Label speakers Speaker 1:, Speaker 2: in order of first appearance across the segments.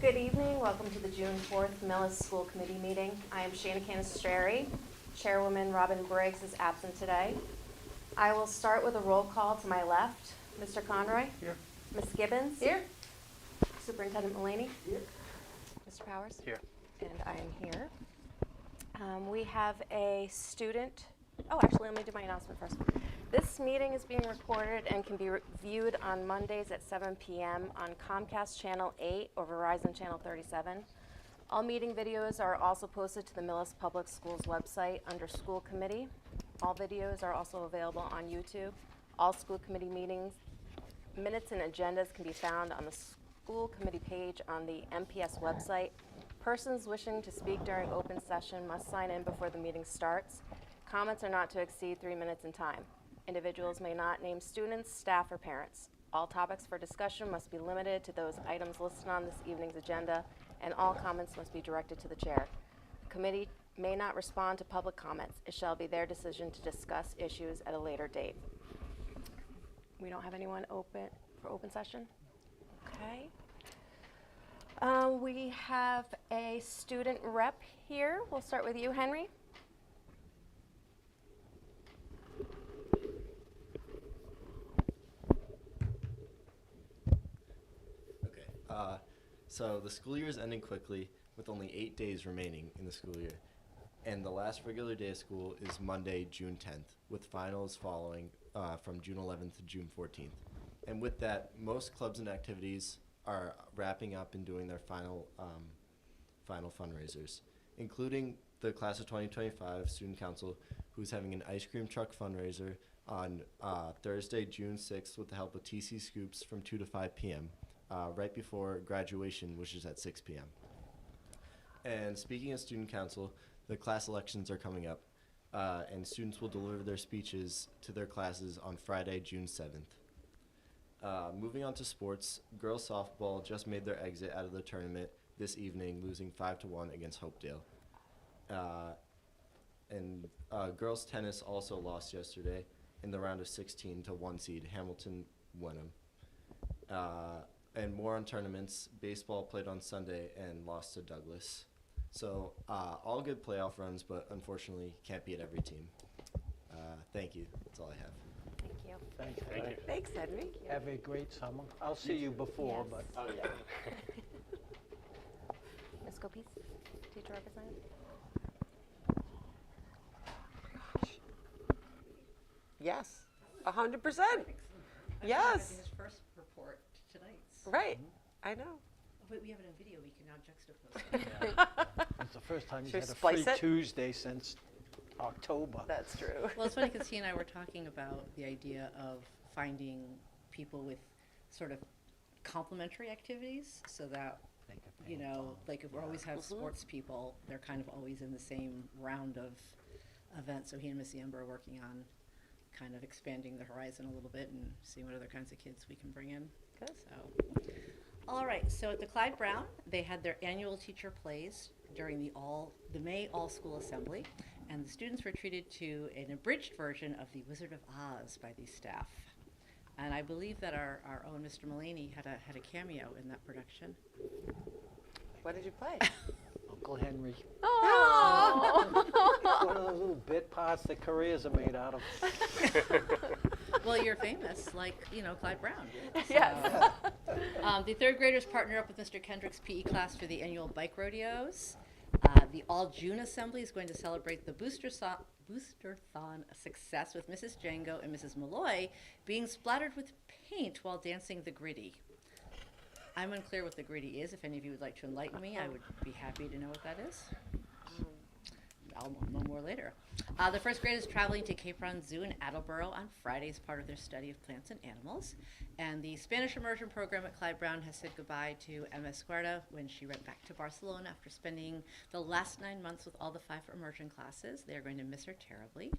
Speaker 1: Good evening. Welcome to the June 4th Millis School Committee meeting. I am Shana Canistrari. Chairwoman Robin Briggs is absent today. I will start with a roll call to my left. Mr. Conroy?
Speaker 2: Here.
Speaker 1: Ms. Gibbons?
Speaker 3: Here.
Speaker 1: Superintendent Mullaney?
Speaker 2: Here.
Speaker 1: Mr. Powers?
Speaker 2: Here.
Speaker 1: And I am here. We have a student. Oh, actually, let me do my announcement first. This meeting is being recorded and can be viewed on Mondays at 7 p.m. on Comcast Channel 8 or Verizon Channel 37. All meeting videos are also posted to the Millis Public Schools website under School Committee. All videos are also available on YouTube. All school committee meetings, minutes and agendas can be found on the school committee page on the MPS website. Persons wishing to speak during open session must sign in before the meeting starts. Comments are not to exceed 3 minutes in time. Individuals may not name students, staff, or parents. All topics for discussion must be limited to those items listed on this evening's agenda, and all comments must be directed to the chair. The committee may not respond to public comments. It shall be their decision to discuss issues at a later date. We don't have anyone open for open session? Okay. We have a student rep here. We'll start with you, Henry.
Speaker 4: So the school year is ending quickly with only 8 days remaining in the school year. And the last regular day of school is Monday, June 10th, with finals following from June 11th to June 14th. And with that, most clubs and activities are wrapping up and doing their final fundraisers, including the class of 2025 student council, who's having an ice cream truck fundraiser on Thursday, June 6th, with the help of TC Scoops from 2 to 5 p.m. Right before graduation, which is at 6 p.m. And speaking of student council, the class elections are coming up, and students will deliver their speeches to their classes on Friday, June 7th. Moving on to sports, girls softball just made their exit out of the tournament this evening, losing 5-1 against Hopedale. And girls tennis also lost yesterday in the round of 16 to 1 seed Hamilton Wenham. And more on tournaments, baseball played on Sunday and lost to Douglas. So all good playoff runs, but unfortunately can't beat every team. Thank you. That's all I have.
Speaker 1: Thank you.
Speaker 2: Thanks,
Speaker 3: Thank you. Thanks, Henry.
Speaker 2: Have a great summer. I'll see you before,
Speaker 1: Yes.
Speaker 2: but
Speaker 4: Oh, yeah.
Speaker 1: Ms. Copese, teacher representative.
Speaker 3: Yes, 100%. Yes.
Speaker 5: His first report to tonight's.
Speaker 3: Right. I know.
Speaker 5: Oh, wait, we have it on video. We can now juxtapose.
Speaker 2: it's the first time he's
Speaker 3: Should
Speaker 2: had
Speaker 3: we
Speaker 2: a free
Speaker 3: splice it?
Speaker 2: Tuesday since October.
Speaker 3: That's true.
Speaker 5: Well, it's funny because he and I were talking about the idea of finding people with sort of complementary activities so that,
Speaker 2: They could
Speaker 5: you
Speaker 2: paint
Speaker 5: know,
Speaker 2: on.
Speaker 5: like if we always have sports people, they're kind of always in the same round of events. So he and Missy Ember are working on kind of expanding the horizon a little bit and seeing what other kinds of kids we can bring in.
Speaker 3: Good.
Speaker 5: So, all right. So at the Clyde Brown, they had their annual teacher plays during the May All-School Assembly, and the students were treated to an abridged version of The Wizard of Oz by these staff. And I believe that our own Mr. Mullaney had a cameo in that production.
Speaker 3: What did you play?
Speaker 2: Uncle Henry.
Speaker 3: Oh.
Speaker 2: One of those little bit parts that careers are made out of.
Speaker 5: Well, you're famous, like, you know, Clyde Brown.
Speaker 3: Yes.
Speaker 5: The third graders partner up with Mr. Kendrick's PE class for the annual bike rodeos. The All-June Assembly is going to celebrate the Boosterthon success with Mrs. Django and Mrs. Malloy being splattered with paint while dancing the gritty. I'm unclear what the gritty is. If any of you would like to enlighten me, I would be happy to know what that is. I'll know more later. The first grade is traveling to Cape Ron Zoo in Attleboro on Friday as part of their study of plants and animals. And the Spanish immersion program at Clyde Brown has said goodbye to Emma Escuerda when she went back to Barcelona after spending the last 9 months with all the 5 immersion classes. They are going to miss her terribly.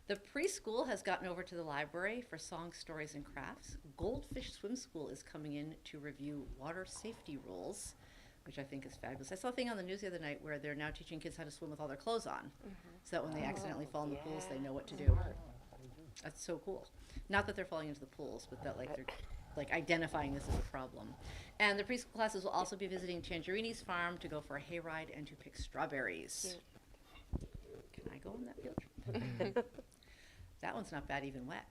Speaker 5: The preschool has gotten over to the library for songs, stories, and crafts. Goldfish Swim School is coming in to review water safety rules, which I think is fabulous. I saw a thing on the news the other night where they're now teaching kids how to swim with all their clothes on, so that when they accidentally fall in the pools, they know what to do. That's so cool. Not that they're falling into the pools, but that like they're like identifying this as a problem. And the preschool classes will also be visiting Tangerini's farm to go for a hayride and to pick strawberries. Can I go on that field trip? That one's not bad, even wet.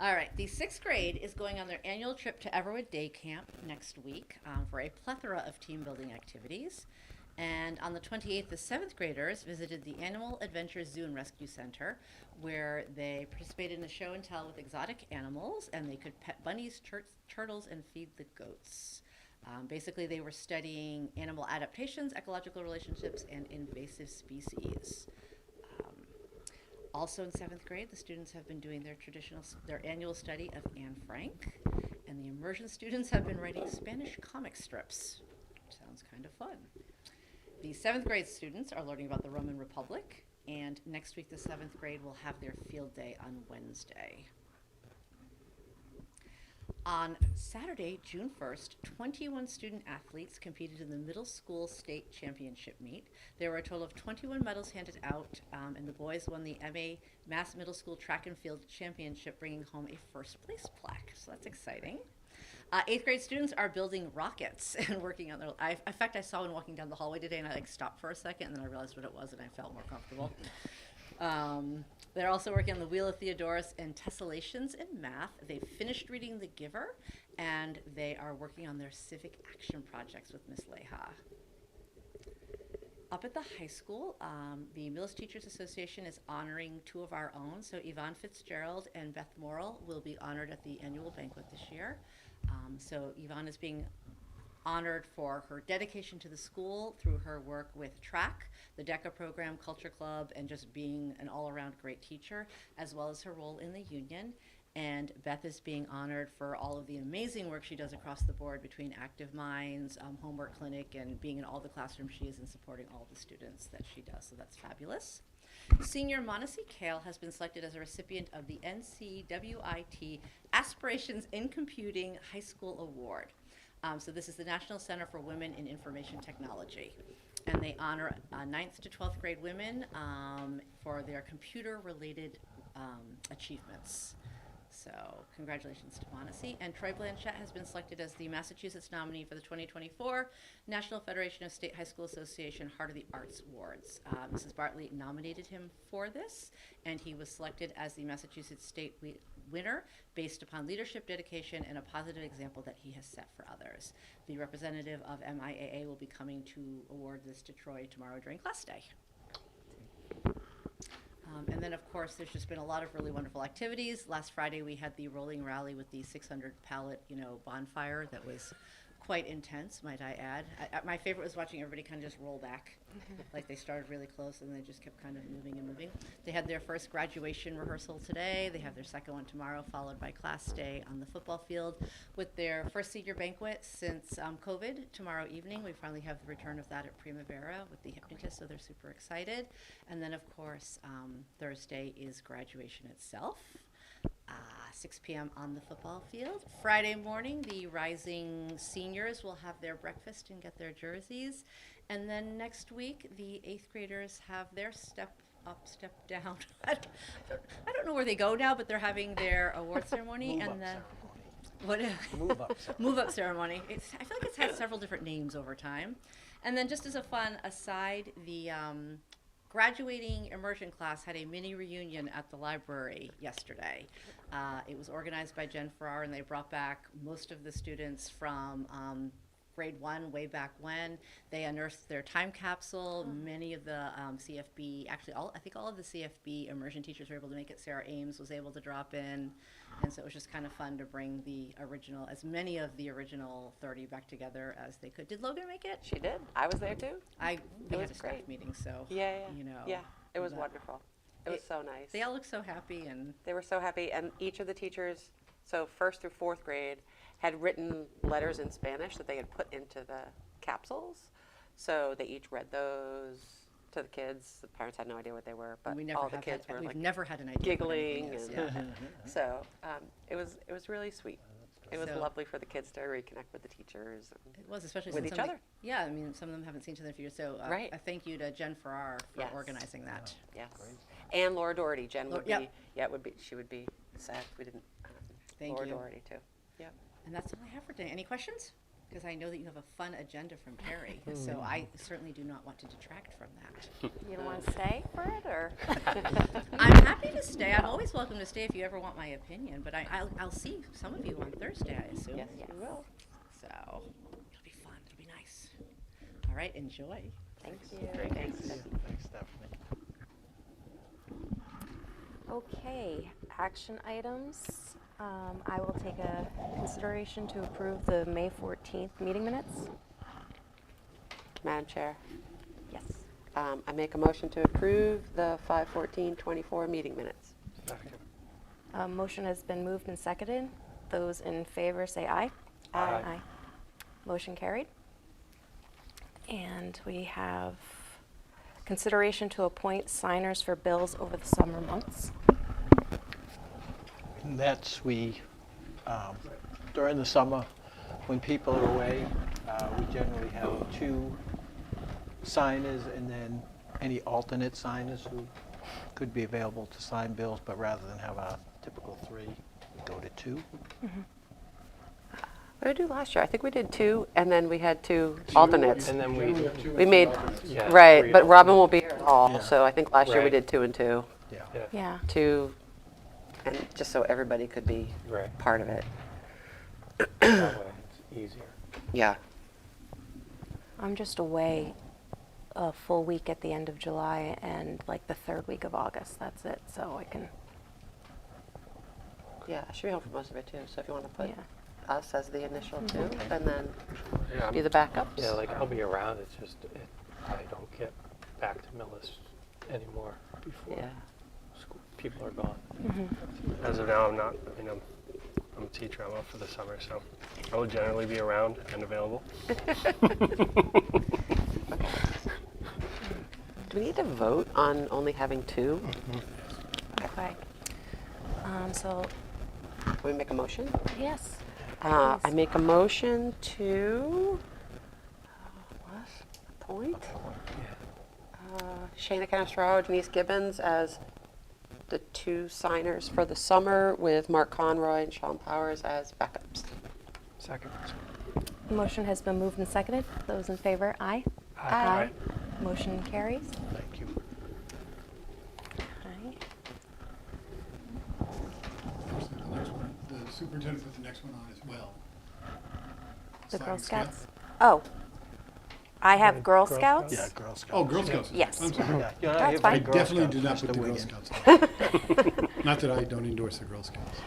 Speaker 5: All right, the 6th grade is going on their annual trip to Everwood Day Camp next week for a plethora of team building activities. And on the 28th, the 7th graders visited the Animal Adventure Zoo and Rescue Center, where they participated in a show and tell with exotic animals, and they could pet bunnies, turtles, and feed the goats. Basically, they were studying animal adaptations, ecological relationships, and invasive species. Also in 7th grade, the students have been doing their annual study of Anne Frank, and the immersion students have been writing Spanish comic strips. Sounds kind of fun. The 7th grade students are learning about the Roman Republic, and next week the 7th grade will have their field day on Wednesday. On Saturday, June 1st, 21 student athletes competed in the middle school state championship meet. There were a total of 21 medals handed out, and the boys won the MA Mass Middle School Track and Field Championship, bringing home a first place plaque. So that's exciting. 8th grade students are building rockets and working on their. In fact, I saw one walking down the hallway today, and I stopped for a second, and then I realized what it was, and I felt more comfortable. They're also working on the Wheel of Theodorus and tessellations in math. They've finished reading The Giver, and they are working on their civic action projects with Miss Leha. Up at the high school, the Millis Teachers Association is honoring 2 of our own. So Yvonne Fitzgerald and Beth Morrill will be honored at the annual banquet this year. So Yvonne is being honored for her dedication to the school through her work with track, the DECA program, Culture Club, and just being an all-around great teacher, as well as her role in the union. And Beth is being honored for all of the amazing work she does across the board between Active Minds, Homework Clinic, and being in all the classrooms she is and supporting all the students that she does. So that's fabulous. Senior Monacy Kale has been selected as a recipient of the NCWIT Aspirations in Computing High School Award. So this is the National Center for Women in Information Technology. And they honor 9th to 12th grade women for their computer-related achievements. So congratulations to Monacy. And Troy Blanchette has been selected as the Massachusetts nominee for the 2024 National Federation of State High School Association Heart of the Arts Awards. Mrs. Bartley nominated him for this, and he was selected as the Massachusetts State winner based upon leadership, dedication, and a positive example that he has set for others. The representative of MIAA will be coming to award this to Troy tomorrow during class day. And then, of course, there's just been a lot of really wonderful activities. Last Friday, we had the rolling rally with the 600 pallet, bonfire that was quite intense, might I add. My favorite was watching everybody kind of just roll back. Like they started really close and they just kept kind of moving and moving. They had their first graduation rehearsal today. They have their second one tomorrow, followed by class day on the football field with their first senior banquet since COVID. Tomorrow evening, we finally have the return of that at Primavera with the hypnotist, so they're super excited. And then, of course, Thursday is graduation itself. 6 p.m. on the football field. Friday morning, the rising seniors will have their breakfast and get their jerseys. And then next week, the 8th graders have their step up, step down. I don't know where they go now, but they're having their award ceremony.
Speaker 2: Move
Speaker 5: and
Speaker 2: up
Speaker 5: then
Speaker 2: ceremony.
Speaker 5: what?
Speaker 2: Move up ceremony.
Speaker 5: Move up ceremony. I feel like it's had several different names over time. And then just as a fun aside, the graduating immersion class had a mini reunion at the library yesterday. It was organized by Jen Farrar, and they brought back most of the students from grade 1 way back when. They unearthed their time capsule. Many of the CFB, actually I think all of the CFB immersion teachers were able to make it. Sarah Ames was able to drop in. And so it was just kind of fun to bring as many of the original 30 back together as they could. Did Logan make it?
Speaker 3: She did. I was there too.
Speaker 5: We
Speaker 3: was
Speaker 5: had a staff
Speaker 3: great.
Speaker 5: meeting, so,
Speaker 3: Yeah.
Speaker 5: you know.
Speaker 3: It was
Speaker 5: but
Speaker 3: wonderful. It was so nice.
Speaker 5: They all look so happy, and
Speaker 3: They were so happy, and each of the teachers, so 1st through 4th grade, had written letters in Spanish that they had put into the capsules. So they each read those to the kids. The parents had no idea what they were, but all the kids were
Speaker 5: we've never had an idea what
Speaker 3: giggling,
Speaker 5: anything
Speaker 3: and
Speaker 5: is, yeah.
Speaker 3: so it was really sweet. It was
Speaker 5: So-
Speaker 3: lovely for the kids to reconnect with the teachers.
Speaker 5: It was, especially
Speaker 3: With
Speaker 5: since
Speaker 3: each
Speaker 5: some of
Speaker 3: other.
Speaker 5: Yeah, I mean, some of them haven't seen each other in a few years. So
Speaker 3: Right.
Speaker 5: a thank you to Jen Farrar for
Speaker 3: Yes.
Speaker 5: organizing that.
Speaker 3: Yes, and Laura Doherty. Jen would
Speaker 5: Yep.
Speaker 3: be, she would be sad if we didn't
Speaker 5: Thank
Speaker 3: Laura
Speaker 5: you.
Speaker 3: Doherty, too. Yep.
Speaker 5: And that's all I have for today. Any questions? Because I know that you have a fun agenda from Terry, so I certainly do not want to detract from that.
Speaker 1: You don't want to stay for it, or?
Speaker 5: I'm happy to stay. I'm always welcome to stay if you ever want my opinion, but I'll see some of you on Thursday, I assume.
Speaker 3: Yes, you will.
Speaker 5: So it'll be fun. It'll be nice. All right, enjoy.
Speaker 1: Thank you.
Speaker 3: Thanks.
Speaker 2: Thanks, Stephanie.
Speaker 1: Okay, action items. I will take a consideration to approve the May 14th meeting minutes.
Speaker 3: Madam Chair,
Speaker 1: Yes.
Speaker 3: I make a motion to approve the 5/14/24 meeting minutes.
Speaker 1: Motion has been moved and seconded. Those in favor say aye.
Speaker 3: Aye.
Speaker 1: Motion carried. And we have consideration to appoint signers for bills over the summer months.
Speaker 2: And that's during the summer, when people are away, we generally have 2 signers and then any alternate signers who could be available to sign bills, but rather than have a typical 3, we go to 2.
Speaker 3: What did we do last year? I think we did 2, and then we had 2 alternates.
Speaker 6: And then
Speaker 3: We made,
Speaker 6: yeah,
Speaker 3: right,
Speaker 6: three
Speaker 3: but
Speaker 6: alternates.
Speaker 3: Robin won't be here at all,
Speaker 2: Yeah.
Speaker 3: so I think last year we
Speaker 6: Right.
Speaker 3: did 2 and 2.
Speaker 2: Yeah.
Speaker 6: Yeah,
Speaker 1: Yeah.
Speaker 3: 2, and just so everybody could be
Speaker 6: right.
Speaker 3: part of it.
Speaker 6: That way it's easier.
Speaker 3: Yeah.
Speaker 1: I'm just away a full week at the end of July and like the 3rd week of August. That's it. So I can,
Speaker 3: Yeah, I should be home for most of it too, so if you want to put
Speaker 1: yeah.
Speaker 3: us as the initial 2, and then
Speaker 6: Yeah,
Speaker 3: be the backups.
Speaker 6: Yeah, like I'll be around, it's just, I don't get back to Millis anymore before
Speaker 3: Yeah.
Speaker 6: school, people are gone.
Speaker 7: As of now, I'm not. I mean, I'm a teacher. I'm off for the summer, so I will generally be around and available.
Speaker 3: Do we need to vote on only having 2?
Speaker 1: Okay. So,
Speaker 3: Can we make a motion?
Speaker 1: yes.
Speaker 3: I
Speaker 1: Please.
Speaker 3: make a motion to appoint Shayna Castro, Denise Gibbons as the 2 signers for the summer, with Mark Conroy and Sean Powers as backups.
Speaker 6: Second.
Speaker 1: Motion has been moved and seconded. Those in favor, aye.
Speaker 3: Aye.
Speaker 1: Motion carries.
Speaker 2: Thank you.
Speaker 1: Aye.
Speaker 8: The next one, the superintendent put the next one on as well.
Speaker 1: The Girl
Speaker 8: Sliding scale.
Speaker 1: Scouts. Oh. I have Girl
Speaker 6: Girl
Speaker 1: Scouts?
Speaker 2: Yeah, Girl Scouts.
Speaker 8: Oh, Girl Scouts.
Speaker 1: Yes.
Speaker 8: I'm sorry.
Speaker 2: Yeah, you're not
Speaker 1: That's
Speaker 2: here for
Speaker 1: fine.
Speaker 8: I
Speaker 2: the Girl
Speaker 8: definitely
Speaker 2: Scouts,
Speaker 8: did not
Speaker 2: Mr.
Speaker 8: put the Girl
Speaker 2: Wiggin.
Speaker 8: Scouts on. Not that I don't endorse the Girl Scouts.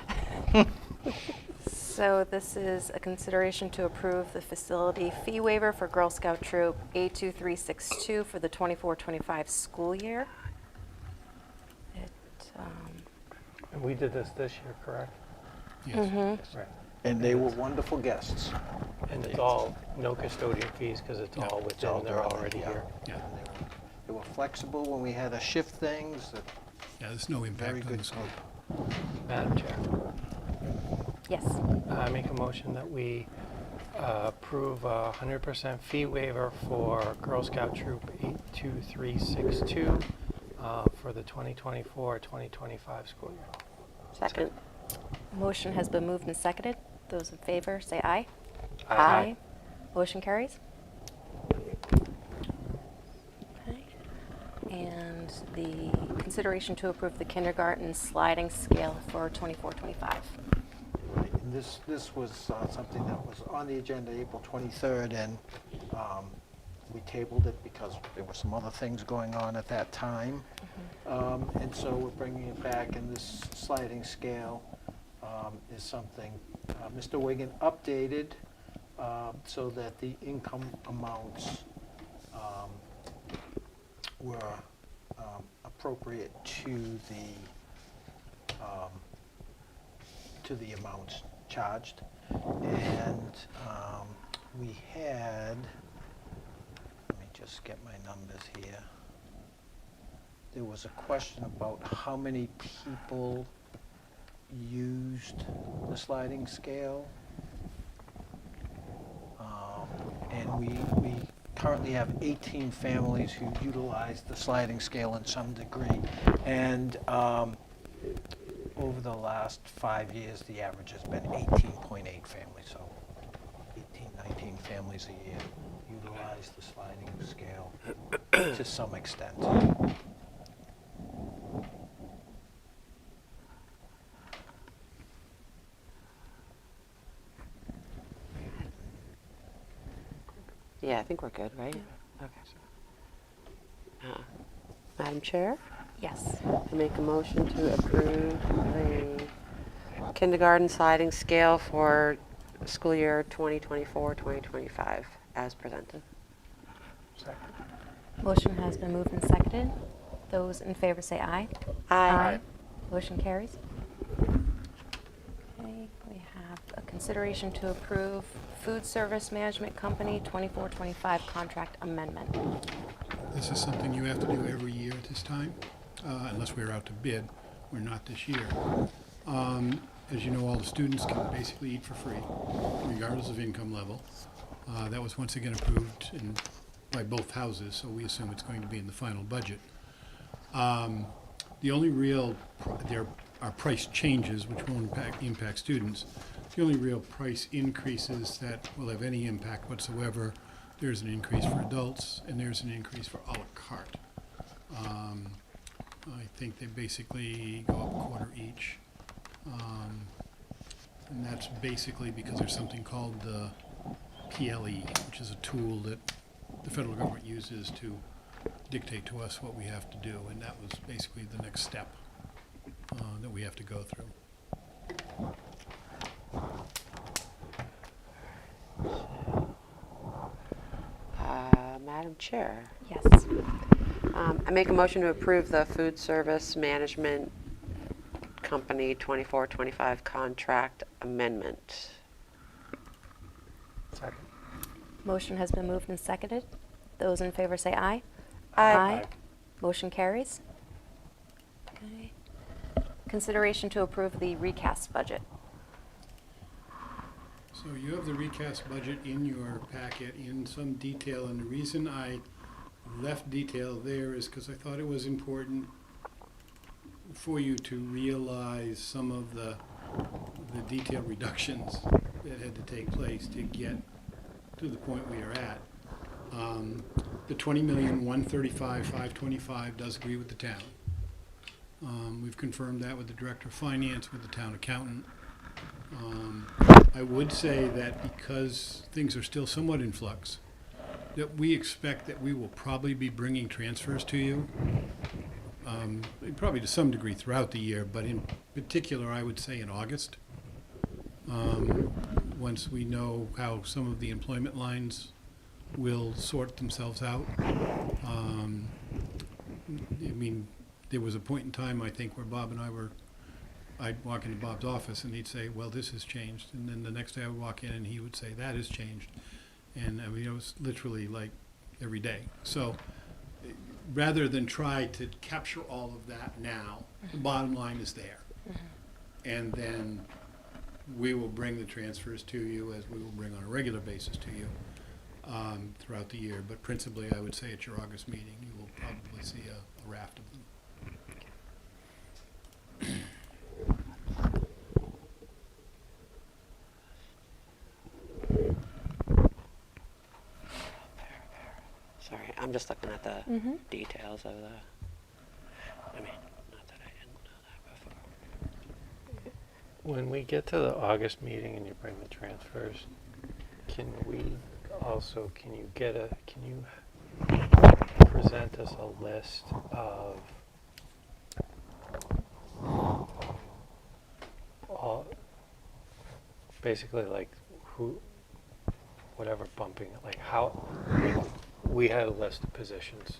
Speaker 1: So this is a consideration to approve the facility fee waiver for Girl Scout Troop 82362 for the 24-25 school year. It,
Speaker 6: And we did this year, correct?
Speaker 8: Yes.
Speaker 6: Right.
Speaker 2: And they were wonderful guests.
Speaker 6: And it's all, no custodian fees, because it's
Speaker 8: Yeah.
Speaker 6: all
Speaker 2: It's
Speaker 6: within,
Speaker 2: all
Speaker 6: they're
Speaker 2: done,
Speaker 6: already
Speaker 2: yeah.
Speaker 6: here.
Speaker 8: Yeah.
Speaker 2: They were flexible when we had to shift things.
Speaker 8: Yeah, there's no
Speaker 2: Very
Speaker 8: impact on
Speaker 2: good
Speaker 8: the school.
Speaker 2: group.
Speaker 6: Madam Chair,
Speaker 1: yes.
Speaker 6: I make a motion that we approve a 100% fee waiver for Girl Scout Troop 82362 for the 2024-2025 school year.
Speaker 3: Second.
Speaker 1: Motion has been moved and seconded. Those in favor, say aye.
Speaker 6: Aye.
Speaker 1: Motion carries. Okay. And the consideration to approve the kindergarten sliding scale for 24-25.
Speaker 2: Right, and this was something that was on the agenda April 23rd, and we tabled it because there were some other things going on at that time. And so we're bringing it back, and this sliding scale is something Mr. Wiggin updated so that the income amounts were appropriate to the amounts charged. And we had, let me just get my numbers here. There was a question about how many people used the sliding scale. And we currently have 18 families who utilize the sliding scale in some degree. And over the last 5 years, the average has been 18.8 families, so 18, 19 families a year utilize the sliding scale to some extent.
Speaker 3: Yeah, I think we're good, right? Okay. Madam Chair,
Speaker 1: Yes.
Speaker 3: I make a motion to approve the kindergarten sliding scale for school year 2024-2025 as presented.
Speaker 6: Second.
Speaker 1: Motion has been moved and seconded. Those in favor say aye.
Speaker 3: Aye.
Speaker 1: Motion carries. Okay, we have a consideration to approve Food Service Management Company 24-25 contract amendment.
Speaker 8: This is something you have to do every year at this time, unless we're out to bid. We're not this year. As you know, all the students can basically eat for free, regardless of income level. That was once again approved by both houses, so we assume it's going to be in the final budget. The only real, there are price changes which won't impact students. The only real price increases that will have any impact whatsoever, there's an increase for adults and there's an increase for a la carte. I think they basically go up a quarter each. And that's basically because there's something called the PLE, which is a tool that the federal government uses to dictate to us what we have to do, and that was basically the next step that we have to go through.
Speaker 3: Madam Chair,
Speaker 1: Yes.
Speaker 3: I make a motion to approve the Food Service Management Company 24-25 contract amendment.
Speaker 6: Second.
Speaker 1: Motion has been moved and seconded. Those in favor say aye.
Speaker 3: Aye.
Speaker 1: Motion carries. Okay. Consideration to approve the recast budget.
Speaker 8: So you have the recast budget in your packet in some detail, and the reason I left detail there is because I thought it was important for you to realize some of the detail reductions that had to take place to get to the point we are at. The $20,135,525 does agree with the town. We've confirmed that with the Director of Finance, with the town accountant. I would say that because things are still somewhat in flux, that we expect that we will probably be bringing transfers to you, probably to some degree throughout the year, but in particular, I would say in August, once we know how some of the employment lines will sort themselves out. I mean, there was a point in time, I think, where Bob and I'd walk into Bob's office and he'd say, well, this has changed. And then the next day I would walk in and he would say, that has changed. And I mean, it was literally like every day. So rather than try to capture all of that now, the bottom line is there. And then we will bring the transfers to you as we will bring on a regular basis to you throughout the year. But principally, I would say at your August meeting, you will probably see a raft of them.
Speaker 3: Sorry, I'm just looking at the details of the, I mean, not that I didn't know that before.
Speaker 6: When we get to the August meeting and you bring the transfers, can you present us a list of all, basically like whatever bumping, like how, we had a list of positions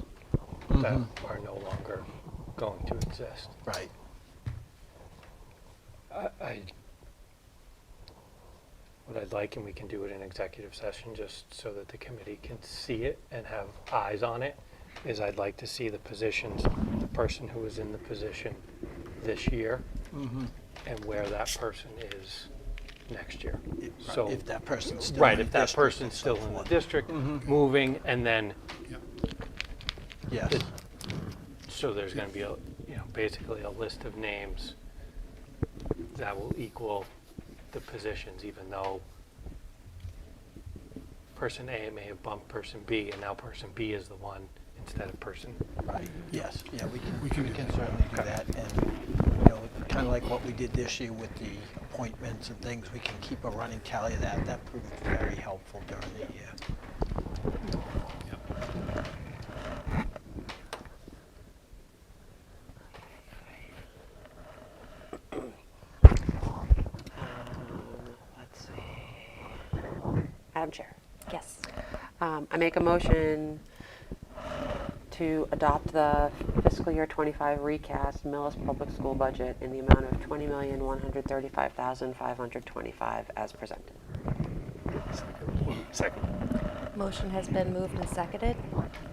Speaker 6: that are no longer going to exist.
Speaker 2: Right.
Speaker 6: What I'd like, and we can do it in executive session just so that the committee can see it and have eyes on it, is I'd like to see the positions, the person who was in the position this year and where that person is next year. So
Speaker 2: If that person's still
Speaker 6: right,
Speaker 2: in
Speaker 6: if
Speaker 2: the
Speaker 6: that
Speaker 2: district
Speaker 6: person's
Speaker 2: and so
Speaker 6: still in the
Speaker 2: forth.
Speaker 6: district, moving, and then
Speaker 2: Yes.
Speaker 6: so there's going to be basically a list of names that will equal the positions, even though person A may have bumped person B, and now person B is the one instead of person.
Speaker 2: Right, yes, yeah, we
Speaker 8: We
Speaker 2: can
Speaker 8: can do that.
Speaker 2: certainly do that. And, you know, kind of like what we did this year with the appointments and things, we can keep a running tally of that. That proved very helpful during the year.
Speaker 8: Yep.
Speaker 3: Let's see. Madam Chair,
Speaker 1: Yes.
Speaker 3: I make a motion to adopt the fiscal year 25 recast Millis Public School budget in the amount of $20,135,525 as presented.
Speaker 7: Second.
Speaker 1: Motion has been moved and seconded.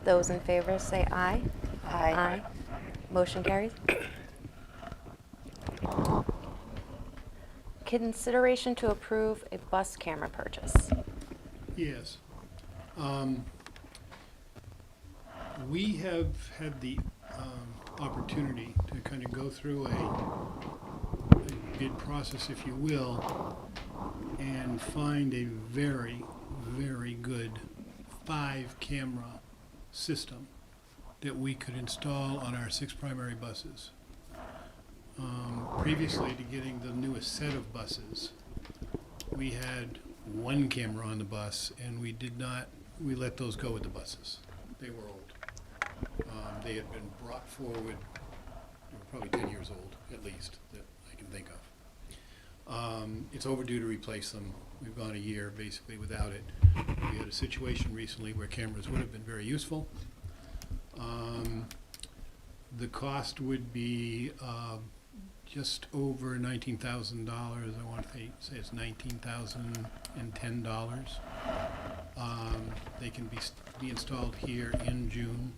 Speaker 1: Those in favor say aye. Aye. Motion carries. Consideration to approve a bus camera purchase.
Speaker 8: Yes. We have had the opportunity to kind of go through a bid process, if you will, and find a very, very good 5-camera system that we could install on our 6 primary buses. Previously to getting the newest set of buses, we had 1 camera on the bus, and we let those go with the buses. They were old. They had been brought forward, they were probably 10 years old, at least, that I can think of. It's overdue to replace them. We've gone a year basically without it. We had a situation recently where cameras would have been very useful. The cost would be just over $19,000. I want to say it's $19,010. They can be installed here in June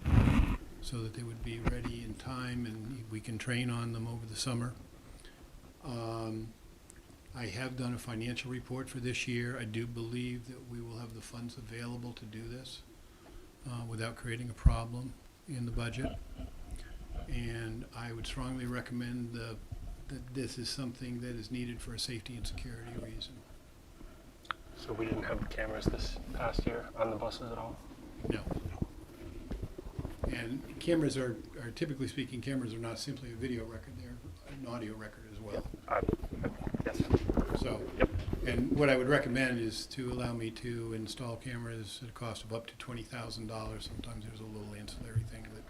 Speaker 8: so that they would be ready in time and we can train on them over the summer. I have done a financial report for this year. I do believe that we will have the funds available to do this without creating a problem in the budget. And I would strongly recommend that this is something that is needed for a safety and security reason.
Speaker 7: So we didn't have cameras this past year on the buses at all?
Speaker 8: No. And cameras are typically speaking, cameras are not simply a video record, they're an audio record as well.
Speaker 7: Yes.
Speaker 8: So,
Speaker 7: Yep.
Speaker 8: and what I would recommend is to allow me to install cameras at a cost of up to $20,000. Sometimes there's a little ancillary thing that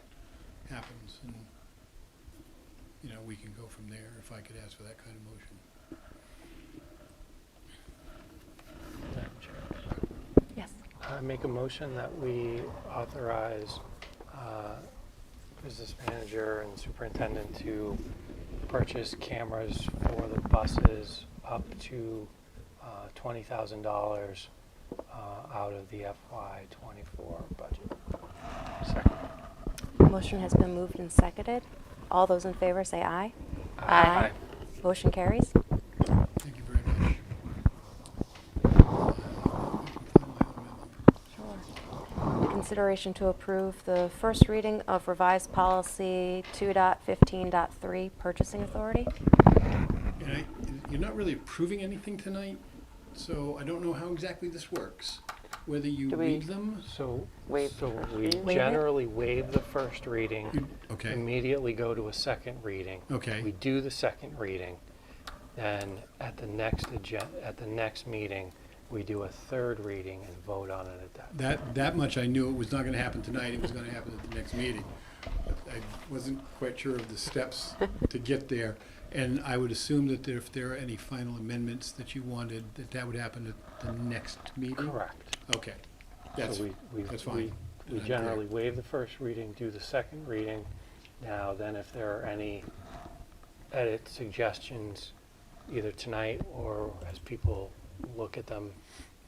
Speaker 8: happens, and you know, we can go from there if I could ask for that kind of motion.
Speaker 1: Yes.
Speaker 6: I make a motion that we authorize business manager and superintendent to purchase cameras for the buses up to $20,000 out of the FY24 budget.
Speaker 7: Second.
Speaker 1: Motion has been moved and seconded. All those in favor say aye.
Speaker 6: Aye.
Speaker 1: Motion carries.
Speaker 8: Thank you very much.
Speaker 1: Sure. Consideration to approve the first reading of revised policy 2.15.3, purchasing authority.
Speaker 8: And you're not really approving anything tonight, so I don't know how exactly this works. Whether you
Speaker 3: Do we-
Speaker 8: read them,
Speaker 6: So,
Speaker 3: Waive
Speaker 6: so
Speaker 3: the first
Speaker 6: we
Speaker 3: reading?
Speaker 1: Waive it?
Speaker 6: generally waive the first reading,
Speaker 8: okay,
Speaker 6: immediately go to a second reading.
Speaker 8: okay.
Speaker 6: We do the second reading, then at the next meeting, we do a third reading and vote on it at that.
Speaker 8: That much I knew it was not going to happen tonight, it was going to happen at the next meeting. I wasn't quite sure of the steps to get there, and I would assume that if there are any final amendments that you wanted, that would happen at the next meeting?
Speaker 6: Correct.
Speaker 8: Okay, that's,
Speaker 6: So
Speaker 8: that's fine.
Speaker 6: we
Speaker 8: I'm
Speaker 6: generally waive the first reading, do the second reading. Now, then if there are any edit suggestions, either tonight or as people look at them,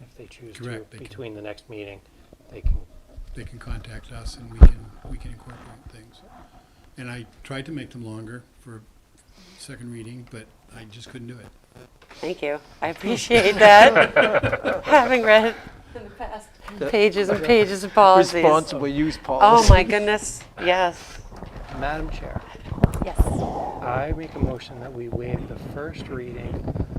Speaker 6: if they choose to,
Speaker 8: Correct, they can-
Speaker 6: between the next meeting, they can.
Speaker 8: They can contact us and we can incorporate things. And I tried to make them longer for second reading, but I just couldn't do it.
Speaker 3: Thank you. I appreciate that. Having read in the past pages and pages of policies.
Speaker 2: Responsible use
Speaker 3: Oh
Speaker 2: policy.
Speaker 3: my goodness, yes.
Speaker 6: Madam Chair,
Speaker 1: Yes.
Speaker 6: I make a motion that we waive the first reading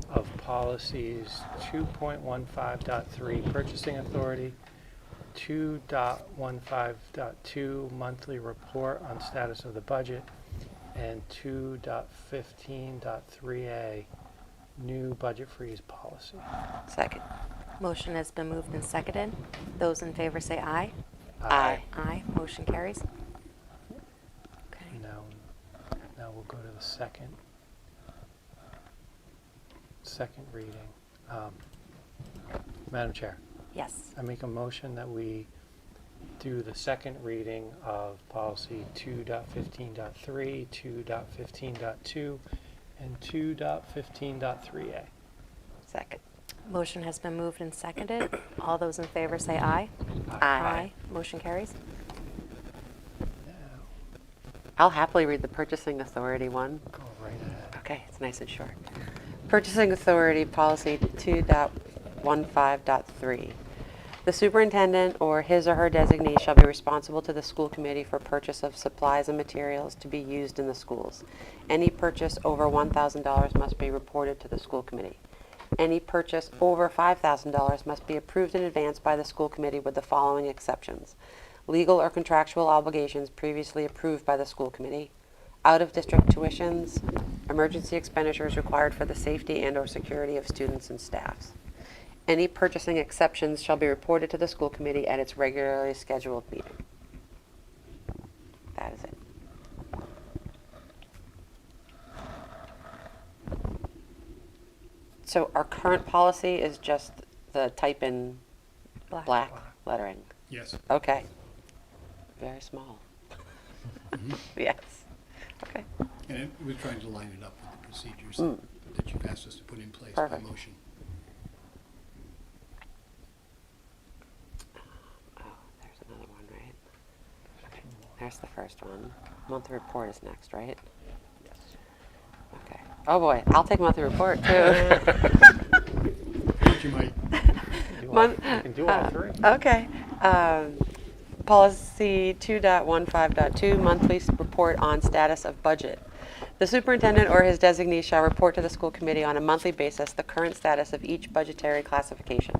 Speaker 6: of policies 2.15.3 purchasing authority, 2.15.2 monthly report on status of the budget, and 2.15.3a new budget freeze policy.
Speaker 3: Second.
Speaker 1: Motion has been moved and seconded. Those in favor say aye.
Speaker 3: Aye.
Speaker 1: Aye. Motion carries. Okay.
Speaker 6: Now we'll go to the second reading. Madam Chair,
Speaker 1: Yes.
Speaker 6: I make a motion that we do the second reading of policy 2.15.3, 2.15.2, and 2.15.3a.
Speaker 3: Second.
Speaker 1: Motion has been moved and seconded. All those in favor say aye.
Speaker 3: Aye.
Speaker 1: Motion carries.
Speaker 6: Now,
Speaker 3: I'll happily read the purchasing authority one.
Speaker 6: go right ahead.
Speaker 3: Okay, it's nice and short. Purchasing Authority Policy 2.15.3. The superintendent or his or her designee shall be responsible to the school committee for purchase of supplies and materials to be used in the schools. Any purchase over $1,000 must be reported to the school committee. Any purchase over $5,000 must be approved in advance by the school committee with the following exceptions: legal or contractual obligations previously approved by the school committee, out-of-district tuitions, emergency expenditures required for the safety and/or security of students and staffs. Any purchasing exceptions shall be reported to the school committee at its regularly scheduled meeting. That is it. So our current policy is just the type in black lettering.
Speaker 8: Yes.
Speaker 3: Okay. Very small. Yes. Okay.
Speaker 8: And it was trying to line it up with the procedures
Speaker 3: Mm.
Speaker 8: that you've asked us to put in place by
Speaker 3: Perfect.
Speaker 8: motion.
Speaker 3: Oh, there's another one, right? Okay. There's the first one. Monthly report is next, right?
Speaker 2: Yes.
Speaker 3: Okay. Oh boy, I'll take monthly report too.
Speaker 8: But you might,
Speaker 6: You
Speaker 3: Month-
Speaker 6: can do all three.
Speaker 3: Okay. Policy 2.15.2, monthly report on status of budget. The superintendent or his designee shall report to the school committee on a monthly basis the current status of each budgetary classification.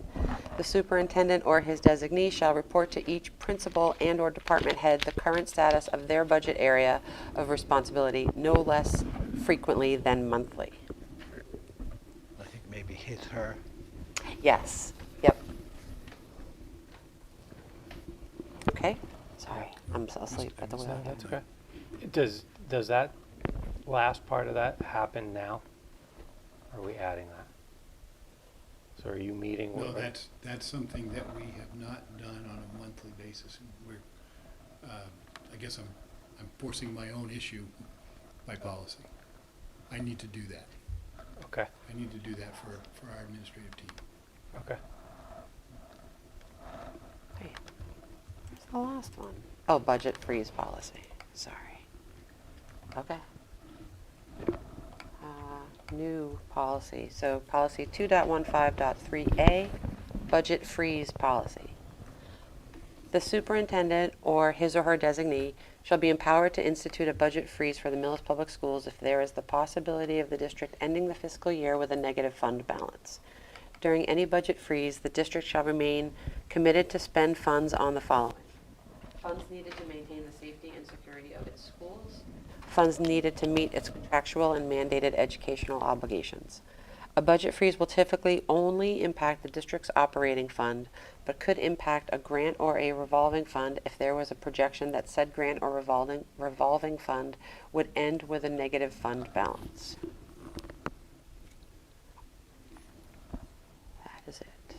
Speaker 3: The superintendent or his designee shall report to each principal and/or department head the current status of their budget area of responsibility no less frequently than monthly.
Speaker 2: I think maybe his, her.
Speaker 3: Yes. Yep. Okay. Sorry, I'm so asleep at the
Speaker 6: So
Speaker 3: wheel.
Speaker 6: that's okay. Does that last part of that happen now? Or are we adding that? So are you meeting
Speaker 8: no,
Speaker 6: with?
Speaker 8: that's something that we have not done on a monthly basis. And we're, I guess I'm forcing my own issue by policy. I need to do that.
Speaker 6: Okay,
Speaker 8: I need to do that for our administrative team.
Speaker 6: okay.
Speaker 3: Wait, where's the last one? Oh, budget freeze policy. Sorry. Okay. New policy. So policy 2.15.3a, budget freeze policy. The superintendent or his or her designee shall be empowered to institute a budget freeze for the Millis Public Schools if there is the possibility of the district ending the fiscal year with a negative fund balance. During any budget freeze, the district shall remain committed to spend funds on the following: funds needed to maintain the safety and security of its schools, funds needed to meet its contractual and mandated educational obligations. A budget freeze will typically only impact the district's operating fund, but could impact a grant or a revolving fund if there was a projection that said grant or revolving fund would end with a negative fund balance. That is it.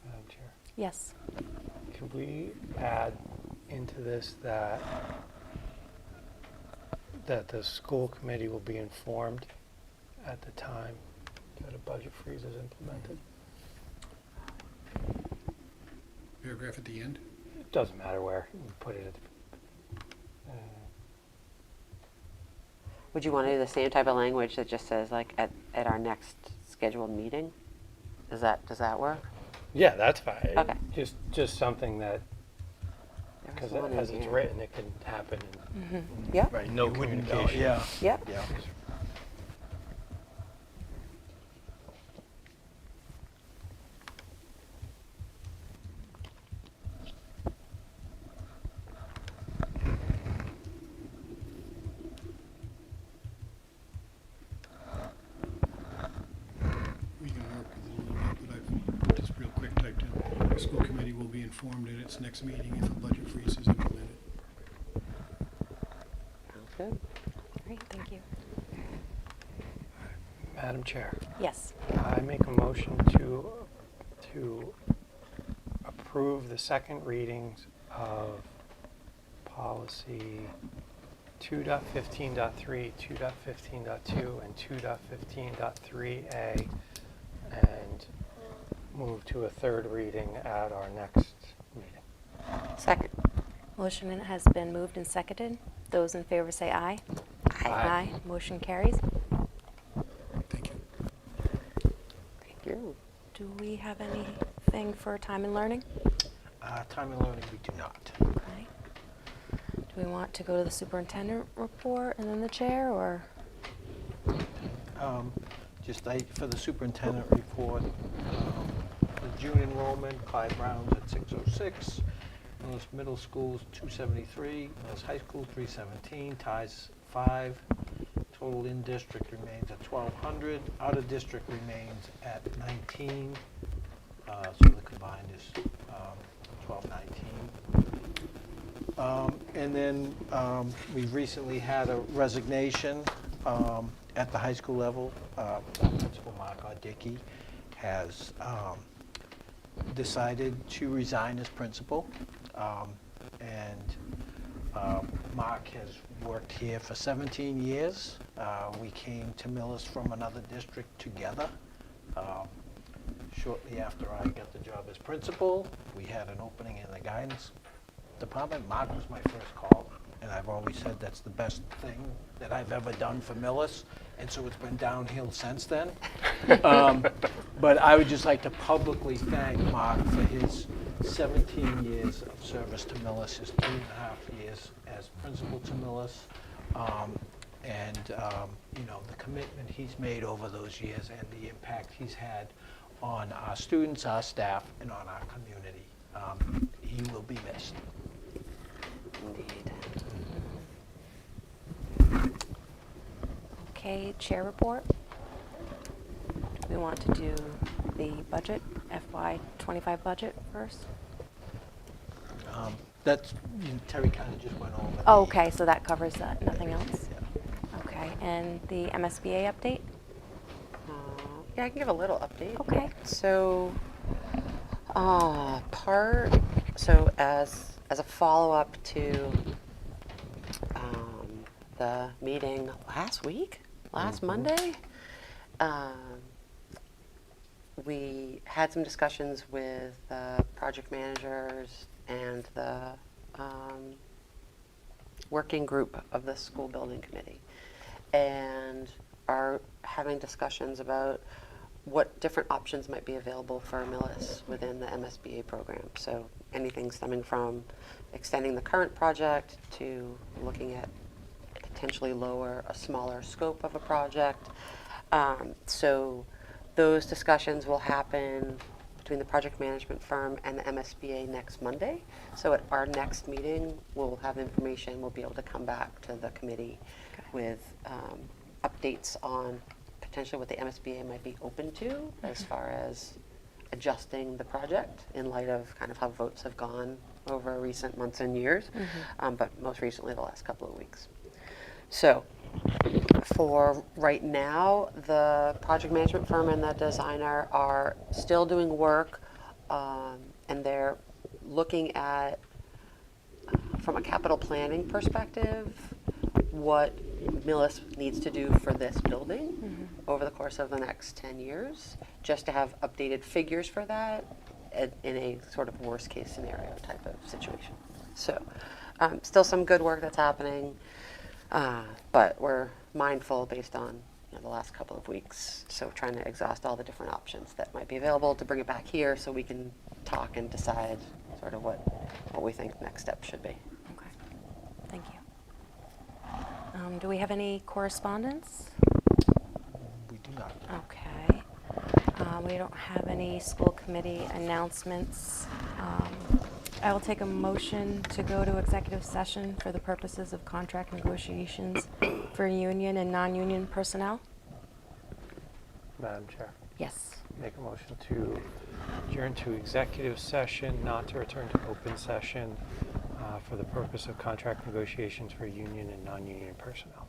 Speaker 6: Madam Chair,
Speaker 1: Yes.
Speaker 6: could we add into this that the school committee will be informed at the time that a budget freeze is implemented?
Speaker 8: Paragraph at the end?
Speaker 6: It doesn't matter where, you can put it at the,
Speaker 3: Would you want to do the same type of language that just says like at our next scheduled meeting? Does that work?
Speaker 6: yeah, that's fine.
Speaker 3: Okay.
Speaker 6: Just something that because
Speaker 3: one
Speaker 6: as
Speaker 3: in
Speaker 6: it's
Speaker 3: here.
Speaker 6: written, it can happen in
Speaker 3: Yep.
Speaker 2: Right,
Speaker 6: no
Speaker 2: it wouldn't go-
Speaker 6: communication.
Speaker 2: Yeah,
Speaker 3: Yep.
Speaker 2: yeah.
Speaker 8: We can work with it a little bit, but I've just real quick typed in, the school committee will be informed at its next meeting if a budget freeze is implemented.
Speaker 3: Sounds good.
Speaker 1: Great, thank you.
Speaker 6: Madam Chair,
Speaker 1: Yes.
Speaker 6: I make a motion to approve the second readings of policy 2.15.3, 2.15.2, and 2.15.3A, and move to a third reading at our next meeting.
Speaker 3: Second.
Speaker 1: Motion has been moved and seconded. Those in favor say aye.
Speaker 6: Aye.
Speaker 1: Motion carries.
Speaker 8: Thank you.
Speaker 3: Thank you.
Speaker 1: Do we have anything for time and learning?
Speaker 2: Time and learning, we do not.
Speaker 1: Okay. Do we want to go to the superintendent report and then the chair, or?
Speaker 2: For the superintendent report, the June enrollment, Clyde Brown's at 606, Millis Middle School's 273, Millis High School 317, ties 5. Total in-district remains at 1,200, out-of-district remains at 19, so the combined is 1,219. And then we've recently had a resignation at the high school level. Principal Mark Dickey has decided to resign as principal. Mark has worked here for 17 years. We came to Millis from another district together. Shortly after I got the job as principal, we had an opening in the guidance department. Mark was my first call, and I've always said that's the best thing that I've ever done for Millis, and so it's been downhill since then. But I would just like to publicly thank Mark for his 17 years of service to Millis, his 3.5 years as principal to Millis, the commitment he's made over those years and the impact he's had on our students, our staff, and on our community. He will be missed.
Speaker 3: Indeed.
Speaker 1: Okay, chair report. Do we want to do the budget, FY25 budget first?
Speaker 2: Terry kind of just went over.
Speaker 1: Oh, okay, so that covers that, nothing else?
Speaker 2: Yeah.
Speaker 1: Okay, and the MSBA update?
Speaker 3: Yeah, I can give a little update.
Speaker 1: Okay.
Speaker 3: So, as a follow-up to the meeting last Monday, we had some discussions with the project managers and the working group of the school building committee, and are having discussions about what different options might be available for Millis within the MSBA program. So anything stemming from extending the current project to looking at potentially a smaller scope of a project. So those discussions will happen between the project management firm and the MSBA next Monday. So at our next meeting, we'll have information. We'll be able to come back to the committee with updates on potentially what the MSBA might be open to as far as adjusting the project in light of kind of how votes have gone over recent months and years, but most recently the last couple of weeks. So for right now, the project management firm and the designer are still doing work, and they're looking at, from a capital planning perspective, what Millis needs to do for this building over the course of the next 10 years, just to have updated figures for that in a sort of worst case scenario type of situation. So still some good work that's happening, but we're mindful based on the last couple of weeks. So trying to exhaust all the different options that might be available to bring it back here so we can talk and decide sort of what we think next steps should be.
Speaker 1: Okay, thank you. Do we have any correspondence?
Speaker 2: We do not.
Speaker 1: Okay. We don't have any school committee announcements. I will take a motion to go to executive session for the purposes of contract negotiations for union and non-union personnel.
Speaker 6: Madam Chair,
Speaker 1: Yes.
Speaker 6: make a motion to adjourn to executive session, not to return to open session for the purpose of contract negotiations for union and non-union personnel.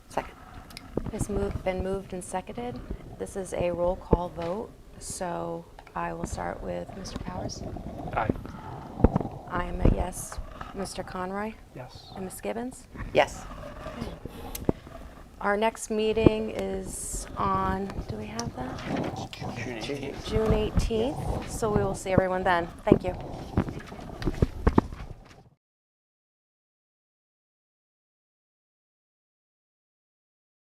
Speaker 3: Second.
Speaker 1: It's been moved and seconded. This is a roll call vote, so I will start with Mr. Powers.
Speaker 6: Aye.
Speaker 1: I am a yes. Mr. Conroy
Speaker 6: Yes.
Speaker 1: and Ms. Gibbons?
Speaker 3: Yes.
Speaker 1: Our next meeting is on, do we have that? June 18th, so we will see everyone then. Thank you.